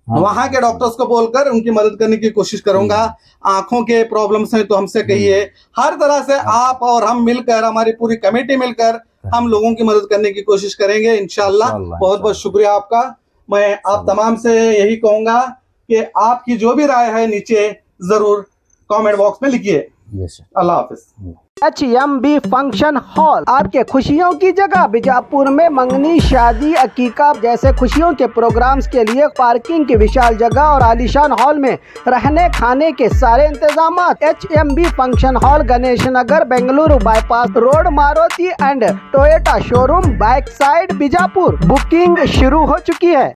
हाँ। वहां के डॉक्टर्स को बोलकर उनकी मदद करने की कोशिश करूंगा। आंखों के प्रॉब्लम्स हैं तो हमसे कहिए, हर तरह से आप और हम मिलकर, हमारी पूरी कमेटी मिलकर हम लोगों की मदद करने की कोशिश करेंगे इंशाल्लाह। इंशाल्लाह, बहुत बहुत शुक्रिया आपका। मैं आप तमाम से यही कहूंगा कि आपकी जो भी राय है नीचे जरूर कमेंट बॉक्स में लिखिए। यस अल्लाह हाफिज। HMB फंक्शन हॉल आपके खुशियों की जगह। बीजापुर में मंगनी, शादी, अकीका जैसे खुशियों के प्रोग्राम्स के लिए पार्किंग की विशाल जगह और आलीशान हॉल में रहने खाने के सारे इंतजाम। HMB function hall, Ganesh Nagar, Bengaluru bypass road, Maruti and Toyota showroom, back side, Bijapur. Booking शुरू हो चुकी है।